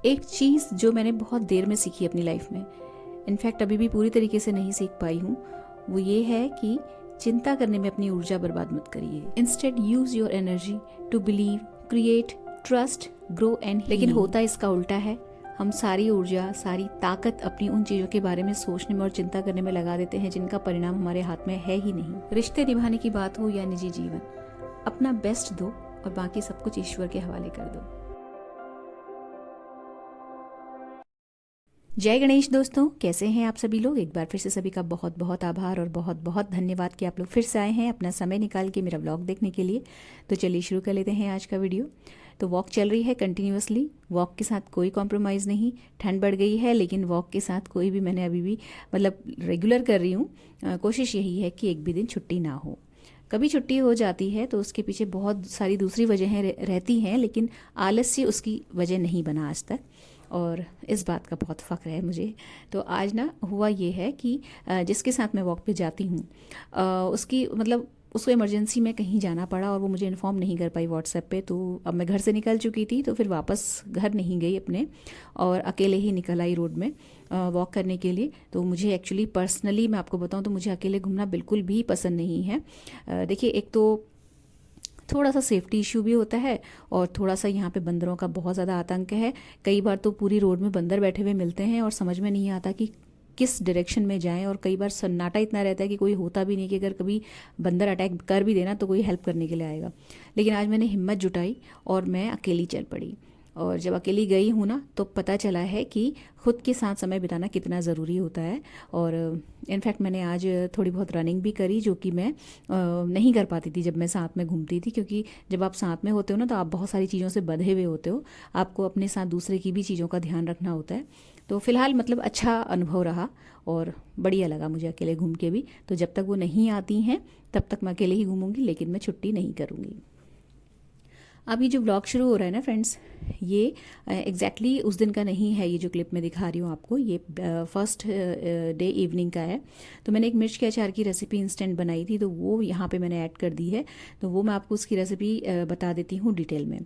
एक चीज़ जो मैंने बहुत देर में सीखी अपनी लाइफ में, इनफैक्ट अभी भी पूरी तरीके से नहीं सीख पाई हूँ, वो ये है कि चिंता करने में अपनी ऊर्जा बर्बाद मत करिए। Instead use your energy to believe, create, trust, grow and. लेकिन होता इसका उल्टा है। हम सारी ऊर्जा, सारी ताकत अपनी उन चीज़ों के बारे में सोचने में और चिंता करने में लगा देते हैं जिनका परिणाम हमारे हाथ में है ही नहीं। रिश्ते निभाने की बात हो या निजी जीवन, अपना बेस्ट दो और बाकी सब कुछ ईश्वर के हवाले कर दो। जय गणेश दोस्तों, कैसे हैं आप सभी लोग। एक बार फिर से सभी का बहुत बहुत आभार और बहुत बहुत धन्यवाद कि आप लोग फिर से आए हैं अपना समय निकाल के मेरा व्लॉग देखने के लिए। तो चलिए शुरू कर लेते हैं आज का वीडियो। तो वॉक चल रही है कंटिन्यूअसली, वॉक के साथ कोई कॉम्प्रोमाइज़ नहीं। ठंड बढ़ गई है लेकिन वॉक के साथ कोई भी मैंने अभी भी रेगुलर कर रही हूँ। कोशिश यही है कि एक भी दिन छुट्टी ना हो। कभी छुट्टी हो जाती है तो उसके पीछे बहुत सारी दूसरी वजहें रहती हैं, लेकिन आलस्य उसकी वजह नहीं बना आज तक, और इस बात का बहुत फ़ख्र है मुझे। तो आज ना हुआ ये है कि जिसके साथ मैं वॉक पे जाती हूँ उसको इमरजेंसी में कहीं जाना पड़ा और वो मुझे इन्फॉर्म नहीं कर पाई व्हाट्सएप पे। तो अब मैं घर से निकल चुकी थी तो फिर वापस घर नहीं गई अपने, और अकेले ही निकल आई रोड में वॉक करने के लिए। तो मुझे एक्चुअली पर्सनली मैं आपको बताऊँ तो मुझे अकेले घूमना बिल्कुल भी पसंद नहीं है। देखिए, एक तो थोड़ा सा सेफ्टी इशू भी होता है और थोड़ा सा यहाँ पे बंदरों का बहुत ज़्यादा आतंक है। कई बार तो पूरी रोड में बंदर बैठे हुए मिलते हैं और समझ में नहीं आता कि किस डायरेक्शन में जाएं, और कई बार सन्नाटा इतना रहता है कि कोई होता भी नहीं कि अगर कभी बंदर अटैक कर भी देना तो कोई हेल्प करने के लिए आएगा। लेकिन आज मैंने हिम्मत जुटाई और मैं अकेली चल पड़ी। और जब अकेली गई हूँ ना तो पता चला है कि खुद के साथ समय बिताना कितना ज़रूरी होता है। और इनफैक्ट मैंने आज थोड़ी बहुत रनिंग भी करी, जो कि मैं नहीं कर पाती थी जब मैं साथ में घूमती थी, क्योंकि जब आप साथ में होते हो ना तो आप बहुत सारी चीज़ों से बंधे हुए होते हो, आपको अपने साथ दूसरे की भी चीज़ों का ध्यान रखना होता है। तो फिलहाल अच्छा अनुभव रहा और बढ़िया लगा मुझे अकेले घूम के भी। तो जब तक वो नहीं आती हैं तब तक मैं अकेले ही घूमूंगी, लेकिन मैं छुट्टी नहीं करूँगी। अब ये जो व्लॉग शुरू हो रहा है ना फ्रेंड्स, ये एग्जैक्टली उस दिन का नहीं है। ये जो क्लिप मैं दिखा रही हूँ आपको, ये फर्स्ट डे इवनिंग का है। तो मैंने एक मिर्च के अचार की रेसिपी इंस्टेंट बनाई थी, तो वो यहाँ पे मैंने ऐड कर दी है। तो वो मैं आपको उसकी रेसिपी बता देती हूँ डिटेल में।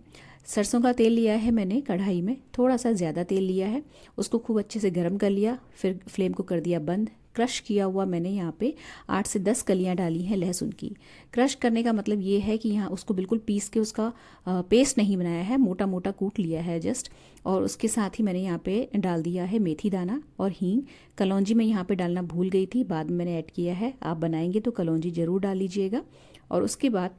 सरसों का तेल लिया है मैंने कढ़ाई में, थोड़ा सा ज़्यादा तेल लिया है, उसको खूब अच्छे से गर्म कर लिया, फिर फ्लेम को कर दिया बंद। क्रश किया हुआ मैंने यहाँ पे 8 से 10 कलियाँ डाली हैं लहसुन की। क्रश करने का मतलब ये है कि यहाँ उसको बिल्कुल पीस के उसका पेस्ट नहीं बनाया है, मोटा मोटा कूट लिया है जस्ट। और उसके साथ ही मैंने यहाँ पे डाल दिया है मेथी दाना और हींग। कलौंजी मैं यहाँ पे डालना भूल गई थी, बाद में मैंने ऐड किया है। आप बनाएंगे तो कलौंजी ज़रूर डाल लीजिएगा। और उसके बाद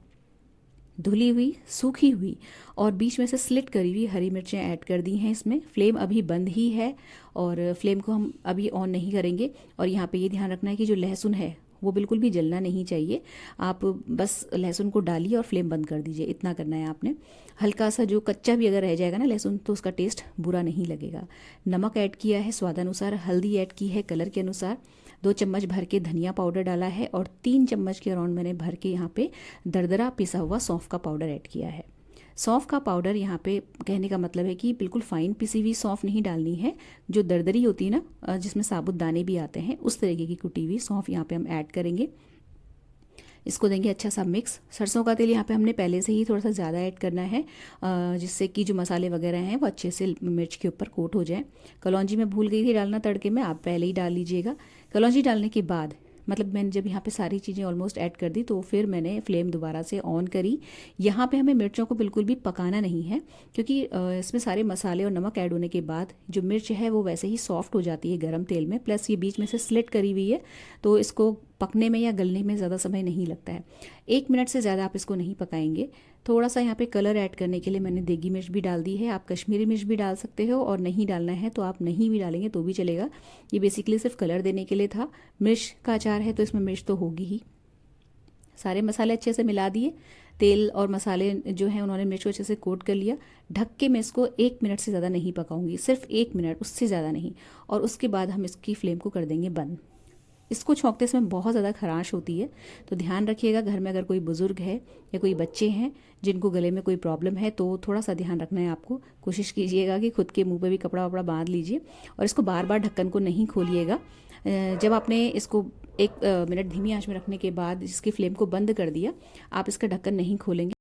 धुली हुई, सूखी हुई और बीच में से स्लिट करी हुई हरी मिर्चें ऐड कर दी हैं इसमें। फ्लेम अभी बंद ही है और फ्लेम को हम अभी ऑन नहीं करेंगे। और यहाँ पे ये ध्यान रखना है कि जो लहसुन है वो बिल्कुल भी जलना नहीं चाहिए। आप बस लहसुन को डालिए और फ्लेम बंद कर दीजिए, इतना करना है आपने। हल्का सा जो कच्चा भी अगर रह जाएगा ना लहसुन तो उसका टेस्ट बुरा नहीं लगेगा। नमक ऐड किया है स्वादानुसार, हल्दी ऐड की है कलर के अनुसार, 2 चम्मच भर के धनिया पाउडर डाला है और 3 चम्मच के अराउंड मैंने भर के यहाँ पे दरदरा पिसा हुआ सौंफ का पाउडर ऐड किया है। सौंफ का पाउडर यहाँ पे कहने का मतलब है कि बिल्कुल फाइन पिसी हुई सौंफ नहीं डालनी है, जो दरदरी होती है ना जिसमें साबुत दाने भी आते हैं, उस तरीके की कुटी हुई सौंफ यहाँ पे हम ऐड करेंगे। इसको देंगे अच्छा सा मिक्स। सरसों का तेल यहाँ पे हमने पहले से ही थोड़ा सा ज़्यादा ऐड करना है, जिससे कि जो मसाले वगैरह हैं वो अच्छे से मिर्च के ऊपर कोट हो जाए। कलौंजी मैं भूल गई थी डालना तड़के में, आप पहले ही डाल लीजिएगा। कलौंजी डालने के बाद मैंने जब यहाँ पे सारी चीज़ें ऑलमोस्ट ऐड कर दी तो फिर मैंने फ्लेम दोबारा से ऑन करी। यहाँ पे हमें मिर्चों को बिल्कुल भी पकाना नहीं है, क्योंकि इसमें सारे मसाले और नमक ऐड होने के बाद जो मिर्च है वो वैसे ही सॉफ्ट हो जाती है गर्म तेल में, प्लस ये बीच में से स्लिट करी हुई है तो इसको पकने में या गलने में ज़्यादा समय नहीं लगता है। 1 मिनट से ज़्यादा आप इसको नहीं पकाएंगे। थोड़ा सा यहाँ पे कलर ऐड करने के लिए मैंने देगी मिर्च भी डाल दी है। आप कश्मीरी मिर्च भी डाल सकते हो और नहीं डालना है तो आप नहीं भी डालेंगे तो भी चलेगा। ये बेसिकली सिर्फ कलर देने के लिए था। मिर्च का अचार है तो इसमें मिर्च तो होगी ही। सारे मसाले अच्छे से मिला दिए, तेल और मसाले जो हैं उन्होंने मिर्च को अच्छे से कोट कर लिया। ढक के मैं इसको 1 मिनट से ज़्यादा नहीं पकाऊंगी, सिर्फ 1 मिनट, उससे ज़्यादा नहीं। और उसके बाद हम इसकी फ्लेम को कर देंगे बंद। इसको छौंकते समय बहुत ज़्यादा खराश होती है, तो ध्यान रखिएगा। घर में अगर कोई बुज़ुर्ग है या कोई बच्चे हैं जिनको गले में कोई प्रॉब्लम है तो थोड़ा सा ध्यान रखना है आपको। कोशिश कीजिएगा कि खुद के मुंह पे भी कपड़ा वपड़ा बांध लीजिए और इसको बार बार ढक्कन को नहीं खोलिएगा। जब आपने इसको 1 मिनट धीमी आंच में रखने के बाद इसकी फ्लेम को बंद कर दिया, आप इसका ढक्कन नहीं खोलेंगे।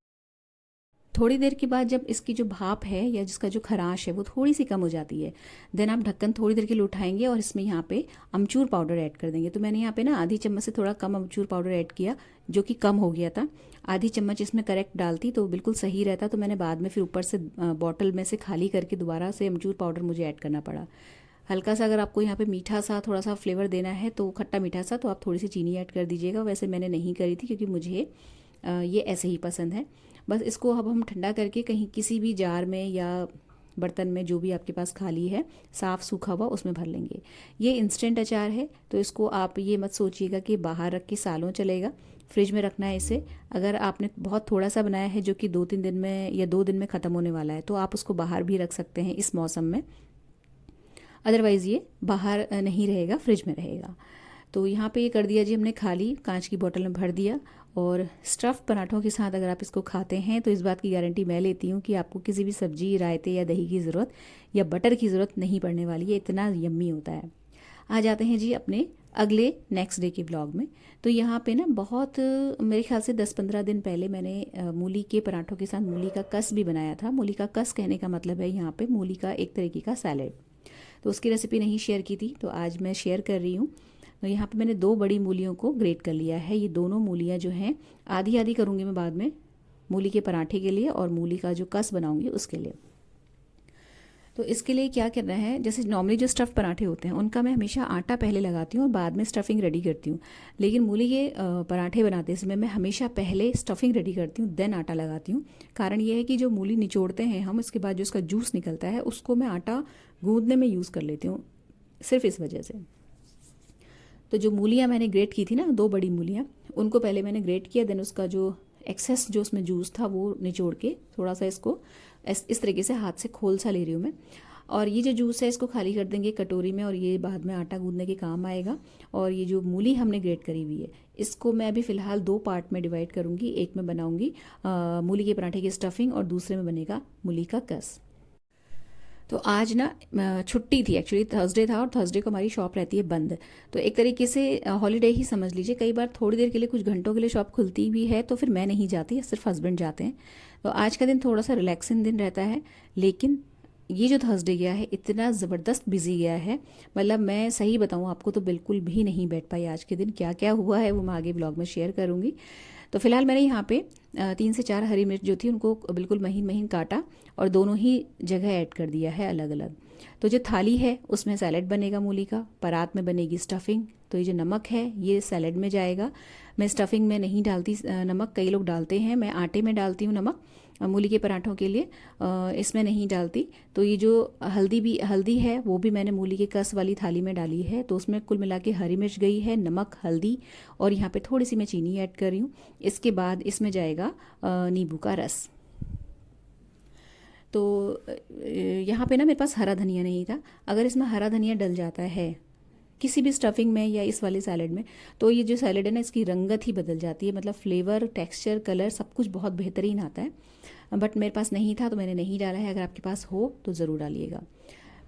थोड़ी देर के बाद जब इसकी जो भाप है या जिसका जो खराश है वो थोड़ी सी कम हो जाती है, देन आप ढक्कन थोड़ी देर के लिए उठाएंगे और इसमें यहाँ पे अमचूर पाउडर ऐड कर देंगे। तो मैंने यहाँ पे ना आधी चम्मच से थोड़ा कम अमचूर पाउडर ऐड किया, जो कि कम हो गया था। आधी चम्मच इसमें करेक्ट डालती तो बिल्कुल सही रहता, तो मैंने बाद में फिर ऊपर से बॉटल में से खाली करके दोबारा से अमचूर पाउडर मुझे ऐड करना पड़ा। हल्का सा अगर आपको यहाँ पे मीठा सा थोड़ा सा फ्लेवर देना है, तो खट्टा मीठा सा, तो आप थोड़ी सी चीनी ऐड कर दीजिएगा। वैसे मैंने नहीं करी थी क्योंकि मुझे ये ऐसे ही पसंद है। बस इसको अब हम ठंडा करके कहीं किसी भी जार में या बर्तन में, जो भी आपके पास खाली है साफ़ सूखा हुआ, उसमें भर लेंगे। ये इंस्टेंट अचार है, तो इसको आप ये मत सोचिएगा कि बाहर रख के सालों चलेगा, फ्रिज में रखना है इसे। अगर आपने बहुत थोड़ा सा बनाया है जो कि 2-3 दिन में या 2 दिन में ख़त्म होने वाला है, तो आप उसको बाहर भी रख सकते हैं इस मौसम में। अदरवाइज़ ये बाहर नहीं रहेगा, फ्रिज में रहेगा। तो यहाँ पे ये कर दिया जी हमने खाली, कांच की बोतल में भर दिया। और स्टफ़ पराठों के साथ अगर आप इसको खाते हैं तो इस बात की गारंटी मैं लेती हूँ कि आपको किसी भी सब्जी, रायते या दही की ज़रूरत या बटर की ज़रूरत नहीं पड़ने वाली है, इतना यम्मी होता है। आ जाते हैं जी अपने अगले नेक्स्ट डे के ब्लॉग में। तो यहाँ पे ना बहुत मेरे ख्याल से 10-15 दिन पहले मैंने मूली के पराठों के साथ मूली का कस भी बनाया था। मूली का कस कहने का मतलब है यहाँ पे मूली का एक तरीके का सैलेड। तो उसकी रेसिपी नहीं शेयर की थी, तो आज मैं शेयर कर रही हूँ। तो यहाँ पे मैंने 2 बड़ी मूलियों को ग्रेट कर लिया है। ये दोनों मूलियाँ जो हैं आधी आधी करूँगी मैं बाद में, मूली के पराठे के लिए और मूली का जो कस बनाऊँगी उसके लिए। तो इसके लिए क्या करना है, जैसे नॉर्मली जो स्टफ़ पराठे होते हैं उनका मैं हमेशा आटा पहले लगाती हूँ और बाद में स्टफिंग रेडी करती हूँ। लेकिन मूली के पराठे बनाते समय मैं हमेशा पहले स्टफिंग रेडी करती हूँ, देन आटा लगाती हूँ। कारण ये है कि जो मूली निचोड़ते हैं हम, इसके बाद जो उसका जूस निकलता है उसको मैं आटा गूँदने में यूज़ कर लेती हूँ, सिर्फ इस वजह से। तो जो मूलियाँ मैंने ग्रेट की थी ना, 2 बड़ी मूलियाँ, उनको पहले मैंने ग्रेट किया, देन उसका जो एक्सेस जो उसमें जूस था वो निचोड़ के थोड़ा सा इसको इस तरीके से हाथ से खोल सा ले रही हूँ मैं। और ये जो जूस है इसको खाली कर देंगे कटोरी में, और ये बाद में आटा गूंदने के काम आएगा। और ये जो मूली हमने ग्रेट करी हुई है इसको मैं अभी फ़िलहाल 2 पार्ट में डिवाइड करूँगी। एक में बनाऊँगी मूली के पराठे की स्टफिंग और दूसरे में बनेगा मूली का कस। तो आज ना छुट्टी थी, एक्चुअली थर्सडे था और थर्सडे को हमारी शॉप रहती है बंद। तो एक तरीके से हॉलीडे ही समझ लीजिए। कई बार थोड़ी देर के लिए, कुछ घंटों के लिए शॉप खुलती भी है तो फिर मैं नहीं जाती, सिर्फ हस्बैंड जाते हैं। तो आज का दिन थोड़ा सा रिलैक्सिंग दिन रहता है। लेकिन ये जो थर्सडे गया है इतना ज़बरदस्त बिजी गया है, मतलब मैं सही बताऊँ आपको तो बिल्कुल भी नहीं बैठ पाई आज के दिन। क्या क्या हुआ है वो मैं आगे ब्लॉग में शेयर करूँगी। तो फिलहाल मैंने यहाँ पे 3 से 4 हरी मिर्च जो थी उनको बिल्कुल महीन महीन काटा और दोनों ही जगह ऐड कर दिया है अलग अलग। तो जो थाली है उसमें सैलेड बनेगा मूली का, परात में बनेगी स्टफिंग। तो ये जो नमक है ये सैलेड में जाएगा। मैं स्टफिंग में नहीं डालती नमक, कई लोग डालते हैं, मैं आटे में डालती हूँ नमक मूली के पराठों के लिए, इसमें नहीं डालती। तो ये जो हल्दी है वो भी मैंने मूली के कस वाली थाली में डाली है। तो उसमें कुल मिला के हरी मिर्च गई है, नमक, हल्दी और यहाँ पे थोड़ी सी मैं चीनी ऐड कर रही हूँ। इसके बाद इसमें जाएगा नींबू का रस। तो यहाँ पे ना मेरे पास हरा धनिया नहीं था। अगर इसमें हरा धनिया डल जाता है किसी भी स्टफिंग में या इस वाले सैलेड में, तो ये जो सैलेड है ना इसकी रंगत ही बदल जाती है, मतलब फ्लेवर, टेक्सचर, कलर सब कुछ बहुत बेहतरीन आता है। बट मेरे पास नहीं था तो मैंने नहीं डाला है। अगर आपके पास हो तो ज़रूर डालिएगा।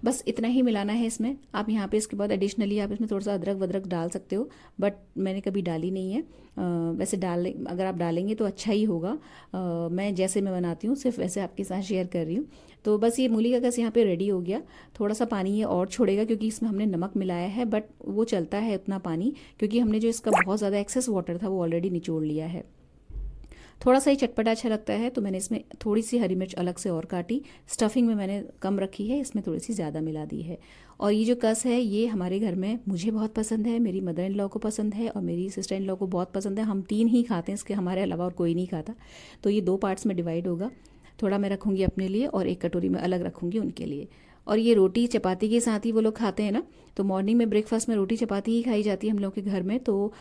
बस इतना ही मिलाना है इसमें। आप यहाँ पे इसके बाद एडिशनली आप इसमें थोड़ा सा अदरक वदरक डाल सकते हो, बट मैंने कभी डाली नहीं है। वैसे अगर आप डालेंगे तो अच्छा ही होगा। मैं जैसे मैं बनाती हूँ सिर्फ वैसे आपके साथ शेयर कर रही हूँ। तो बस ये मूली का कस यहाँ पे रेडी हो गया। थोड़ा सा पानी ये और छोड़ेगा क्योंकि इसमें हमने नमक मिलाया है, बट वो चलता है उतना पानी क्योंकि हमने जो इसका बहुत ज़्यादा एक्सेस वाटर था वो ऑलरेडी निचोड़ लिया है। थोड़ा सा ही चटपटा अच्छा लगता है तो मैंने इसमें थोड़ी सी हरी मिर्च अलग से और काटी। स्टफिंग में मैंने कम रखी है, इसमें थोड़ी सी ज़्यादा मिला दी है। और ये जो कस है ये हमारे घर में मुझे बहुत पसंद है, मेरी मदर इन लॉ को पसंद है और मेरी सिस्टर इन लॉ को बहुत पसंद है। हम 3 ही खाते हैं, इसके हमारे अलावा और कोई नहीं खाता। तो ये 2 पार्ट्स में डिवाइड होगा। थोड़ा मैं रखूँगी अपने लिए और एक कटोरी में अलग रखूँगी उनके लिए। और ये रोटी चपाती के साथ ही वो लोग खाते हैं ना, तो मॉर्निंग में ब्रेकफास्ट में रोटी चपाती ही खाई जाती है हम लोग के घर में। तो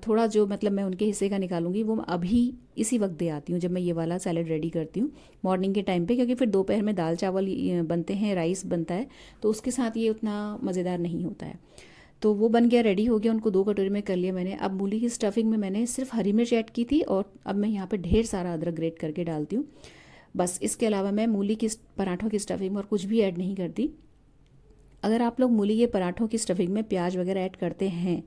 थोड़ा जो मतलब मैं उनके हिस्से का निकालूंगी वो अभी इसी वक्त दे आती हूँ जब मैं ये वाला सैलेड रेडी करती हूँ मॉर्निंग के टाइम पे, क्योंकि फिर दोपहर में दाल चावल बनते हैं, राइस बनता है, तो उसके साथ ये उतना मज़ेदार नहीं होता है। तो वो बन गया, रेडी हो गया, उनको 2 कटोरी में कर लिया मैंने। अब मूली की स्टफिंग में मैंने सिर्फ हरी मिर्च ऐड की थी और अब मैं यहाँ पे ढेर सारा अदरक ग्रेट करके डालती हूँ। बस इसके अलावा मैं मूली की पराठों की स्टफिंग में और कुछ भी ऐड नहीं करती। अगर आप लोग मूली के पराठों की स्टफिंग में प्याज वगैरह ऐड करते हैं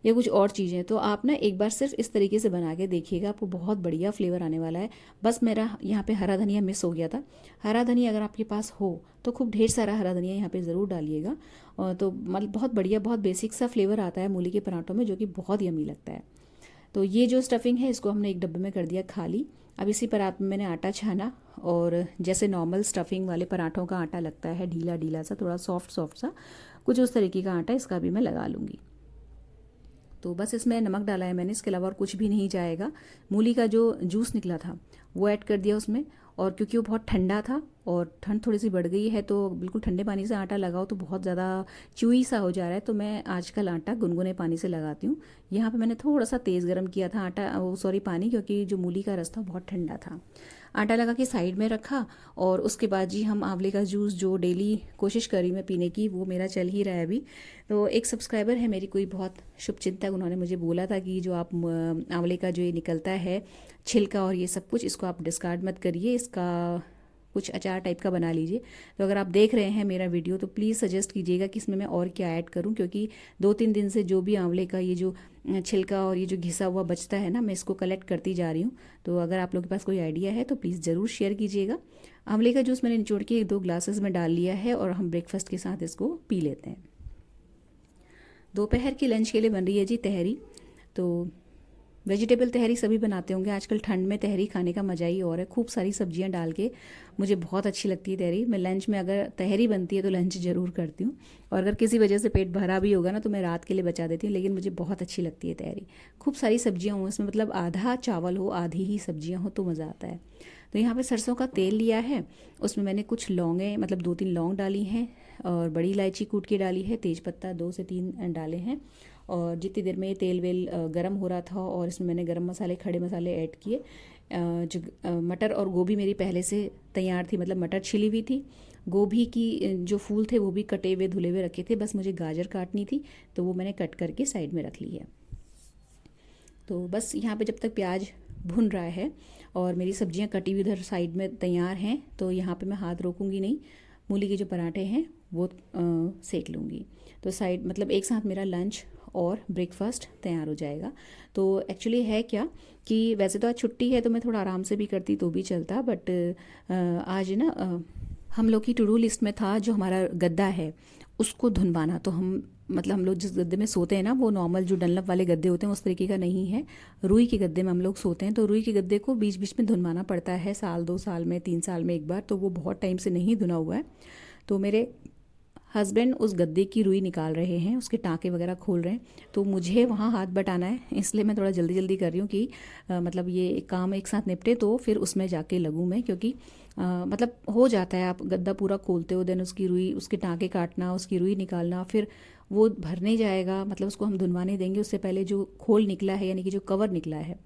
या कुछ और चीज़ें, तो आप ना एक बार सिर्फ इस तरीके से बना के देखिएगा, आपको बहुत बढ़िया फ्लेवर आने वाला है। बस मेरा यहाँ पे हरा धनिया मिस हो गया था। हरा धनिया अगर आपके पास हो तो खूब ढेर सारा हरा धनिया यहाँ पे ज़रूर डालिएगा। तो मतलब बहुत बढ़िया, बहुत बेसिक सा फ्लेवर आता है मूली के पराठों में, जो कि बहुत यमी लगता है। तो ये जो स्टफिंग है इसको हमने एक डब्बे में कर दिया खाली। अब इसी परात में मैंने आटा छाना, और जैसे नॉर्मल स्टफिंग वाले पराठों का आटा लगता है, ढीला ढीला सा, थोड़ा सॉफ्ट सॉफ्ट सा, कुछ उस तरीके का आटा इसका भी मैं लगा लूँगी। तो बस इसमें नमक डाला है मैंने, इसके अलावा और कुछ भी नहीं जाएगा। मूली का जो जूस निकला था वो ऐड कर दिया उसमें, और क्योंकि वो बहुत ठंडा था और ठंड थोड़ी सी बढ़ गई है, तो बिल्कुल ठंडे पानी से आटा लगाओ तो बहुत ज़्यादा च्यूई सा हो जा रहा है, तो मैं आजकल आटा गुनगुने पानी से लगाती हूँ। यहाँ पे मैंने थोड़ा सा तेज़ गर्म किया था पानी, क्योंकि जो मूली का रस था बहुत ठंडा था। आटा लगा के साइड में रखा, और उसके बाद जी हम आंवले का जूस जो डेली कोशिश करी मैं पीने की, वो मेरा चल ही रहा है अभी। तो एक सब्सक्राइबर है मेरी, कोई बहुत शुभचिंतक, उन्होंने मुझे बोला था कि जो आप आंवले का जो ये निकलता है छिलका और ये सब कुछ, इसको आप डिस्कार्ड मत करिए, इसका कुछ अचार टाइप का बना लीजिए। तो अगर आप देख रहे हैं मेरा वीडियो तो प्लीज़ सजेस्ट कीजिएगा कि इसमें मैं और क्या ऐड करूं, क्योंकि 2-3 दिन से जो भी आंवले का ये जो छिलका और ये जो घिसा हुआ बचता है ना, मैं इसको कलेक्ट करती जा रही हूँ। तो अगर आप लोगों के पास कोई आइडिया है तो प्लीज़ ज़रूर शेयर कीजिएगा। आंवले का जूस मैंने निचोड़ के 2 ग्लासेस में डाल लिया है, और हम ब्रेकफास्ट के साथ इसको पी लेते हैं। दोपहर की लंच के लिए बन रही है जी तहरी। तो वेजिटेबल तहरी सभी बनाते होंगे, आजकल ठंड में तहरी खाने का मज़ा ही और है, खूब सारी सब्जियां डाल के। मुझे बहुत अच्छी लगती है तहरी। मैं लंच में अगर तहरी बनती है तो लंच ज़रूर करती हूँ, और अगर किसी वजह से पेट भरा भी होगा ना तो मैं रात के लिए बचा देती हूँ, लेकिन मुझे बहुत अच्छी लगती है तहरी। खूब सारी सब्जियाँ हों इसमें, मतलब आधा चावल हो आधी ही सब्जियाँ हो तो मज़ा आता है। तो यहाँ पे सरसों का तेल लिया है, उसमें मैंने कुछ लौंगें, मतलब 2-3 लौंग डाली हैं, और बड़ी इलायची कूट के डाली है, तेज़पत्ता 2 से 3 डाले हैं। और जितनी देर में ये तेल वेल गरम हो रहा था, और इसमें मैंने गरम मसाले, खड़े मसाले ऐड किए। जो मटर और गोभी मेरी पहले से तैयार थी, मतलब मटर छिली हुई थी, गोभी की जो फूल थे वो भी कटे हुए धुले हुए रखे थे, बस मुझे गाजर काटनी थी तो वो मैंने कट करके साइड में रख ली है। तो बस यहाँ पे जब तक प्याज भुन रहा है और मेरी सब्जियाँ कटी हुई इधर साइड में तैयार हैं, तो यहाँ पे मैं हाथ रोकूंगी नहीं, मूली के जो पराठे हैं वो सेक लूँगी। तो साइड मतलब एक साथ मेरा लंच और ब्रेकफास्ट तैयार हो जाएगा। तो एक्चुअली है क्या कि वैसे तो आज छुट्टी है तो मैं थोड़ा आराम से भी करती तो भी चलता, बट आज ना हम लोग की टू डू लिस्ट में था जो हमारा गद्दा है उसको धुनवाना। तो हम लोग जिस गद्दे में सोते हैं ना, वो नॉर्मल जो डनलप वाले गद्दे होते हैं उस तरीके का नहीं है, रुई के गद्दे में हम लोग सोते हैं। तो रुई के गद्दे को बीच बीच में धुनवाना पड़ता है, साल 2 साल में 3 साल में एक बार, तो वो बहुत टाइम से नहीं धुना हुआ है। तो मेरे हस्बैंड उस गद्दे की रुई निकाल रहे हैं, उसके टाँके वगैरह खोल रहे हैं, तो मुझे वहाँ हाथ बटाना है, इसलिए मैं थोड़ा जल्दी जल्दी कर रही हूँ कि मतलब ये काम एक साथ निपटे तो फिर उसमें जाके लगूँ मैं, क्योंकि मतलब हो जाता है, आप गद्दा पूरा खोलते हो, देन उसकी रुई, उसके टाँके काटना, उसकी रुई निकालना, फिर वो भरने जाएगा, मतलब उसको हम धुनवाने देंगे, उससे पहले जो खोल निकला है यानी कि जो कवर निकला है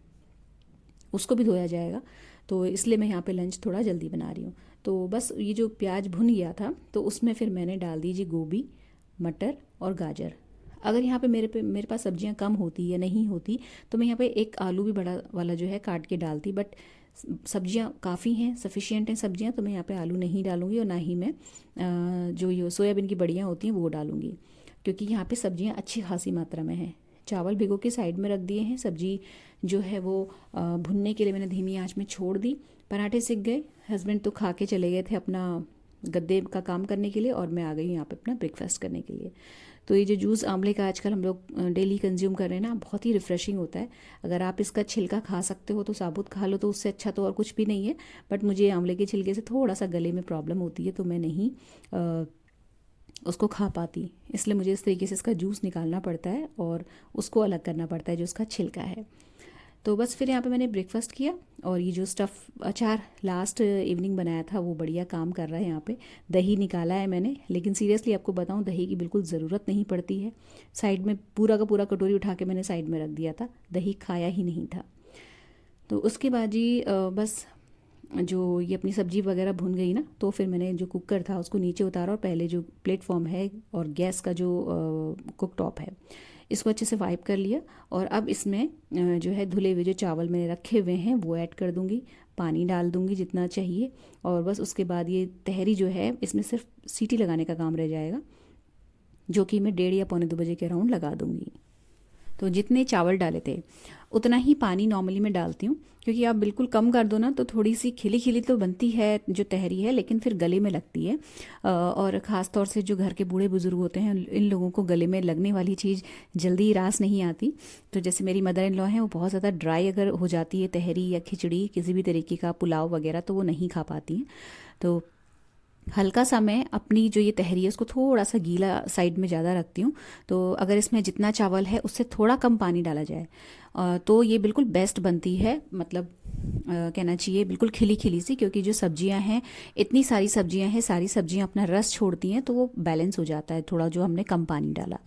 उसको भी धोया जाएगा। तो इसलिए मैं यहाँ पे लंच थोड़ा जल्दी बना रही हूँ। तो बस ये जो प्याज भुन गया था तो उसमें फिर मैंने डाल दीजिए गोभी, मटर और गाजर। अगर यहाँ पे मेरे पास सब्जियाँ कम होती या नहीं होती तो मैं यहाँ पे एक आलू भी बड़ा वाला जो है काट के डालती, बट सब्जियाँ काफ़ी हैं, सफिशिएंट हैं सब्जियाँ, तो मैं यहाँ पे आलू नहीं डालूँगी, और ना ही मैं जो ये सोयाबीन की बड़ियाँ होती हैं वो डालूँगी, क्योंकि यहाँ पे सब्जियाँ अच्छी खासी मात्रा में हैं। चावल भिगो के साइड में रख दिए हैं, सब्जी जो है वो भुनने के लिए मैंने धीमी आंच में छोड़ दी। पराठे सिक गए, हस्बैंड तो खा के चले गए थे अपना गद्दे का काम करने के लिए, और मैं आ गई यहाँ पे अपना ब्रेकफास्ट करने के लिए। तो ये जो जूस आंवले का आजकल हम लोग डेली कंज्यूम कर रहे हैं ना, बहुत ही रिफ़्रेशिंग होता है। अगर आप इसका छिलका खा सकते हो तो साबुत खा लो, तो उससे अच्छा तो और कुछ भी नहीं है, बट मुझे आंवले के छिलके से थोड़ा सा गले में प्रॉब्लम होती है, तो मैं नहीं उसको खा पाती, इसलिए मुझे इस तरीके से इसका जूस निकालना पड़ता है और उसको अलग करना पड़ता है जो उसका छिलका है। तो बस फिर यहाँ पे मैंने ब्रेकफास्ट किया, और ये जो स्टफ़ अचार लास्ट इवनिंग बनाया था वो बढ़िया काम कर रहा है। यहाँ पे दही निकाला है मैंने, लेकिन सीरियसली आपको बताऊँ दही की बिल्कुल ज़रूरत नहीं पड़ती है। साइड में पूरा का पूरा कटोरी उठा के मैंने साइड में रख दिया था, दही खाया ही नहीं था। तो उसके बाद जी बस जो ये अपनी सब्जी वगैरह भुन गई ना, तो फिर मैंने जो कुकर था उसको नीचे उतारा, और पहले जो प्लेटफॉर्म है और गैस का जो कुक टॉप है इसको अच्छे से वाइप कर लिया, और अब इसमें जो है धुले हुए जो चावल मैंने रखे हुए हैं वो ऐड कर दूंगी, पानी डाल दूंगी जितना चाहिए, और बस उसके बाद ये तहरी जो है इसमें सिर्फ सीटी लगाने का काम रह जाएगा, जो कि मैं 1:30 या 1:45 बजे के अराउंड लगा दूंगी। तो जितने चावल डाले थे उतना ही पानी नॉर्मली मैं डालती हूँ, क्योंकि आप बिल्कुल कम कर दो ना तो थोड़ी सी खिली खिली तो बनती है जो तहरी है, लेकिन फिर गले में लगती है। और ख़ास तौर से जो घर के बूढ़े बुजुर्ग होते हैं इन लोगों को गले में लगने वाली चीज़ जल्दी रास नहीं आती। तो जैसे मेरी मदर इन लॉ हैं, वो बहुत ज़्यादा ड्राई अगर हो जाती है तहरी या खिचड़ी किसी भी तरीके का पुलाव वगैरह, तो वो नहीं खा पाती हैं। तो हल्का सा मैं अपनी जो ये तहरी है उसको थोड़ा सा गीला साइड में ज़्यादा रखती हूँ। तो अगर इसमें जितना चावल है उससे थोड़ा कम पानी डाला जाए तो ये बिल्कुल बेस्ट बनती है। मतलब कहना चाहिए बिल्कुल खिली खिली सी, क्योंकि जो सब्जियां हैं, इतनी सारी सब्जियां हैं, सारी सब्जियां अपना रस छोड़ती हैं, तो वो बैलेंस हो जाता है थोड़ा जो हमने कम पानी डाला।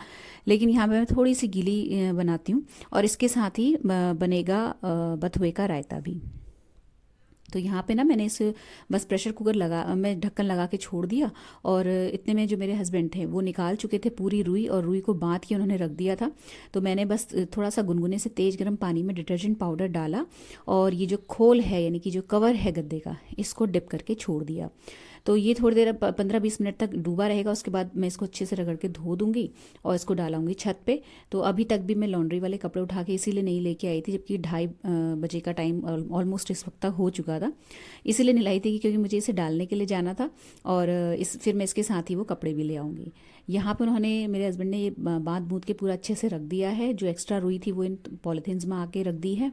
लेकिन यहाँ पे मैं थोड़ी सी गीली बनाती हूँ। और इसके साथ ही बनेगा बथुए का रायता भी। तो यहाँ पे ना मैंने इस बस प्रेशर कुकर मैं ढक्कन लगा के छोड़ दिया। और इतने में जो मेरे हस्बैंड थे वो निकाल चुके थे पूरी रुई, और रुई को बांध के उन्होंने रख दिया था। तो मैंने बस थोड़ा सा गुनगुने से तेज़ गर्म पानी में डिटर्जेंट पाउडर डाला, और ये जो खोल है यानी कि जो कवर है गद्दे का, इसको डिप करके छोड़ दिया। तो ये थोड़ी देर 15-20 मिनट तक डूबा रहेगा। उसके बाद मैं इसको अच्छे से रगड़ के धो दूंगी और इसको डालूंगी छत पे। तो अभी तक भी मैं लॉन्ड्री वाले कपड़े उठा के इसीलिए नहीं लेके आई थी, जबकि 2:30 बजे का टाइम ऑलमोस्ट इस वक्त तक हो चुका था। इसीलिए नहीं लाई थी क्योंकि मुझे इसे डालने के लिए जाना था, और फिर मैं इसके साथ ही वो कपड़े भी ले आऊँगी। यहाँ पर उन्होंने, मेरे हस्बैंड ने, ये बांध बूंद के पूरा अच्छे से रख दिया है। जो एक्स्ट्रा रुई थी वो इन पॉलीथीन्स में आके रख दी है।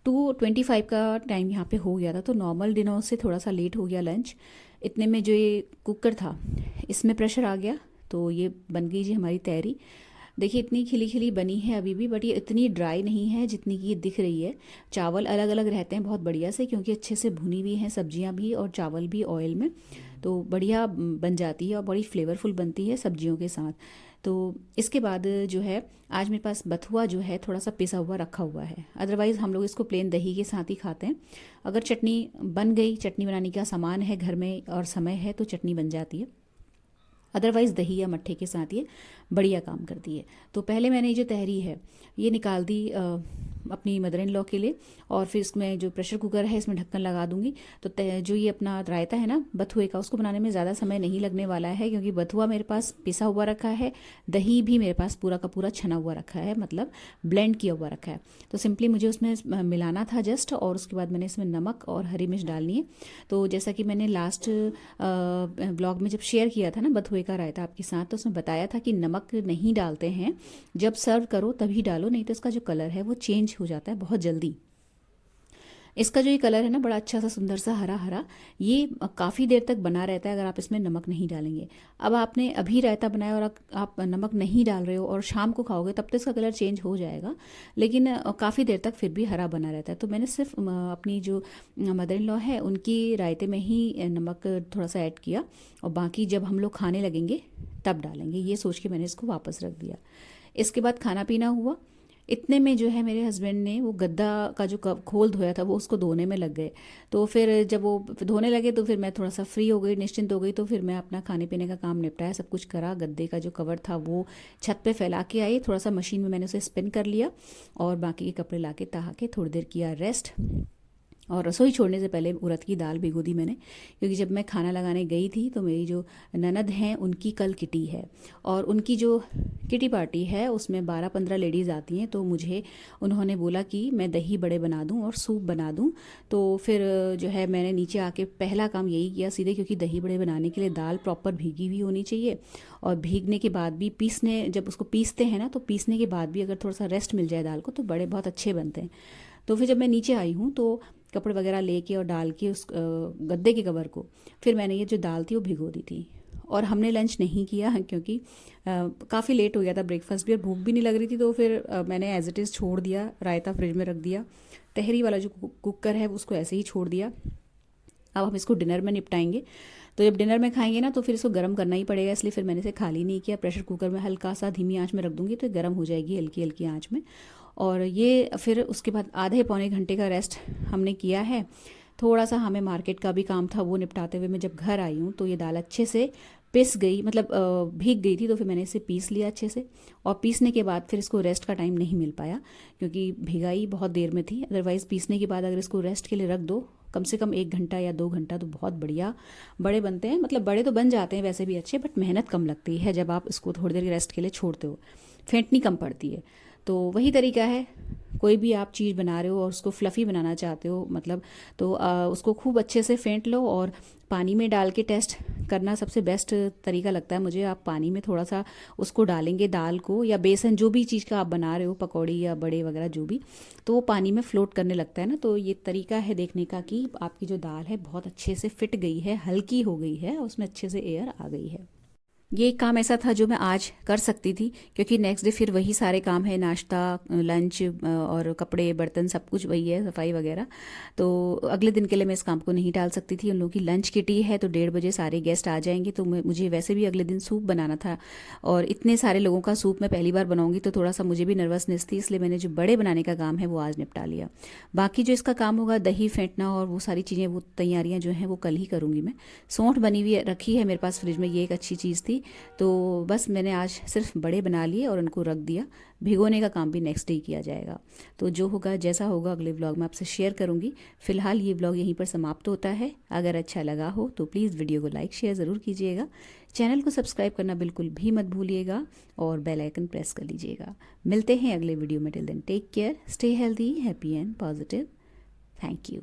2:25 का टाइम यहाँ पे हो गया था, तो नॉर्मल डिनर से थोड़ा सा लेट हो गया लंच। इतने में जो ये कुकर था इसमें प्रेशर आ गया, तो ये बन गई जी हमारी तहरी। देखिए इतनी खिली खिली बनी है अभी भी, बट ये इतनी ड्राई नहीं है जितनी की ये दिख रही है। चावल अलग अलग रहते हैं बहुत बढ़िया से, क्योंकि अच्छे से भुनी हुई हैं सब्जियां भी और चावल भी ऑयल में, तो बढ़िया बन जाती है और बड़ी फ्लेवरफुल बनती है सब्जियों के साथ। तो इसके बाद जो है, आज मेरे पास बथुआ जो है थोड़ा सा पिसा हुआ रखा हुआ है। अदरवाइज़ हम लोग इसको प्लेन दही के साथ ही खाते हैं। अगर चटनी बन गई, चटनी बनाने का सामान है घर में और समय है, तो चटनी बन जाती है। अदरवाइज़ दही या मट्ठे के साथ ये बढ़िया काम करती है। तो पहले मैंने ये जो तहरी है ये निकाल दी अपनी मदर इन लॉ के लिए, और फिर इसमें जो प्रेशर कुकर है इसमें ढक्कन लगा दूंगी। तो जो ये अपना रायता है ना बथुए का, उसको बनाने में ज़्यादा समय नहीं लगने वाला है, क्योंकि बथुआ मेरे पास पिसा हुआ रखा है, दही भी मेरे पास पूरा का पूरा छना हुआ रखा है, मतलब ब्लेंड किया हुआ रखा है। तो सिंपली मुझे उसमें मिलाना था जस्ट, और उसके बाद मैंने इसमें नमक और हरी मिर्च डालनी है। तो जैसा कि मैंने लास्ट ब्लॉग में जब शेयर किया था ना बथुए का रायता आपके साथ, तो उसमें बताया था कि नमक नहीं डालते हैं, जब सर्व करो तभी डालो, नहीं तो इसका जो कलर है वो चेंज हो जाता है बहुत जल्दी। इसका जो ये कलर है ना बड़ा अच्छा सा सुंदर सा हरा हरा, ये काफ़ी देर तक बना रहता है अगर आप इसमें नमक नहीं डालेंगे। अब आपने अभी रायता बनाया और आप नमक नहीं डाल रहे हो और शाम को खाओगे तब तो इसका कलर चेंज हो जाएगा, लेकिन काफ़ी देर तक फिर भी हरा बना रहता है। तो मैंने सिर्फ अपनी जो मदर इन लॉ है उनकी रायते में ही नमक थोड़ा सा ऐड किया, और बाकी जब हम लोग खाने लगेंगे तब डालेंगे, ये सोच के मैंने इसको वापस रख दिया। इसके बाद खाना पीना हुआ। इतने में जो है मेरे हस्बैंड ने वो गद्दा का जो खोल धोया था वो उसको धोने में लग गए। तो फिर जब वो धोने लगे तो फिर मैं थोड़ा सा फ्री हो गई, निश्चिंत हो गई। तो फिर मैं अपना खाने पीने का काम निपटाया, सब कुछ करा। गद्दे का जो कवर था वो छत पे फैला के आई, थोड़ा सा मशीन में मैंने उसे स्पिन कर लिया, और बाकी के कपड़े ला के तहा के थोड़ी देर किया रेस्ट। और रसोई छोड़ने से पहले उड़द की दाल भिगो दी मैंने, क्योंकि जब मैं खाना लगाने गई थी तो मेरी जो ननद हैं उनकी कल किटी है, और उनकी जो किटी पार्टी है उसमें 12-15 लेडीज़ आती हैं। तो मुझे उन्होंने बोला कि मैं दही बड़े बना दूं और सूप बना दूं। तो फिर जो है मैंने नीचे आके पहला काम यही किया सीधे, क्योंकि दही बड़े बनाने के लिए दाल प्रॉपर भीगी हुई होनी चाहिए, और भीगने के बाद भी जब उसको पीसते हैं ना, तो पीसने के बाद भी अगर थोड़ा सा रेस्ट मिल जाए दाल को तो बड़े बहुत अच्छे बनते हैं। तो फिर जब मैं नीचे आई हूँ तो कपड़े वगैरह लेके और डाल के उस गद्दे के कवर को फिर मैंने ये जो दाल थी वो भिगो दी थी। और हमने लंच नहीं किया है क्योंकि काफ़ी लेट हो गया था, ब्रेकफास्ट भी, और भूख भी नहीं लग रही थी। तो फिर मैंने एज इट इज़ छोड़ दिया, रायता फ्रिज में रख दिया, तहरी वाला जो कुकर है उसको ऐसे ही छोड़ दिया। अब हम इसको डिनर में निपटाएंगे। तो जब डिनर में खाएंगे ना तो फिर इसको गर्म करना ही पड़ेगा, इसलिए फिर मैंने इसे खाली नहीं किया। प्रेशर कुकर में हल्का सा धीमी आंच में रख दूंगी तो गर्म हो जाएगी हल्की हल्की आंच में। और ये फिर उसके बाद आधे पौने घंटे का रेस्ट हमने किया है। थोड़ा सा हमें मार्केट का भी काम था, वो निपटाते हुए मैं जब घर आई हूँ तो ये दाल अच्छे से पिस गई, मतलब भीग गई थी। तो फिर मैंने इसे पीस लिया अच्छे से, और पीसने के बाद फिर इसको रेस्ट का टाइम नहीं मिल पाया क्योंकि भिगाई बहुत देर में थी। अदरवाइज़ पीसने के बाद अगर इसको रेस्ट के लिए रख दो कम से कम 1 घंटा या 2 घंटा तो बहुत बढ़िया बड़े बनते हैं। मतलब बड़े तो बन जाते हैं वैसे भी अच्छे, बट मेहनत कम लगती है जब आप इसको थोड़ी देर रेस्ट के लिए छोड़ते हो। फेंटनी कम पड़ती है। तो वही तरीका है, कोई भी आप चीज़ बना रहे हो और उसको फ्लफ़ी बनाना चाहते हो मतलब, तो उसको खूब अच्छे से फेंट लो और पानी में डाल के टेस्ट करना सबसे बेस्ट तरीका लगता है मुझे। आप पानी में थोड़ा सा उसको डालेंगे, दाल को या बेसन, जो भी चीज़ का आप बना रहे हो, पकौड़ी या बड़े वगैरह जो भी, तो वो पानी में फ्लोट करने लगता है ना। तो ये तरीका है देखने का कि आपकी जो दाल है बहुत अच्छे से फिट गई है, हल्की हो गई है, उसमें अच्छे से एयर आ गई है। ये एक काम ऐसा था जो मैं आज कर सकती थी, क्योंकि नेक्स्ट डे फिर वही सारे काम है, नाश्ता, लंच और कपड़े बर्तन सब कुछ वही है, सफाई वगैरह। तो अगले दिन के लिए मैं इस काम को नहीं टाल सकती थी। उन लोगों की लंच किटी है तो 1:30 बजे सारे गेस्ट आ जाएंगे, तो मुझे वैसे भी अगले दिन सूप बनाना था, और इतने सारे लोगों का सूप मैं पहली बार बनाऊंगी तो थोड़ा सा मुझे भी नर्वसनेस थी, इसलिए मैंने जो बड़े बनाने का काम है वो आज निपटा लिया। बाकी जो इसका काम होगा, दही फेंटना और वो सारी चीज़ें, वो तैयारियाँ जो हैं वो कल ही करूँगी मैं। सौंठ बनी हुई रखी है मेरे पास फ्रिज में, ये एक अच्छी चीज़ थी। तो बस मैंने आज सिर्फ बड़े बना लिए और उनको रख दिया। भिगोने का काम भी नेक्स्ट डे किया जाएगा। तो जो होगा, जैसा होगा, अगले व्लॉग में आपसे शेयर करूंगी। फिलहाल ये व्लॉग यहीं पर समाप्त होता है। अगर अच्छा लगा हो तो प्लीज़ वीडियो को लाइक शेयर ज़रूर कीजिएगा। चैनल को सब्सक्राइब करना बिल्कुल भी मत भूलिएगा और बेल आइकन प्रेस कर लीजिएगा। मिलते हैं अगले वीडियो में। Till then take care, stay healthy, happy and positive. Thank you.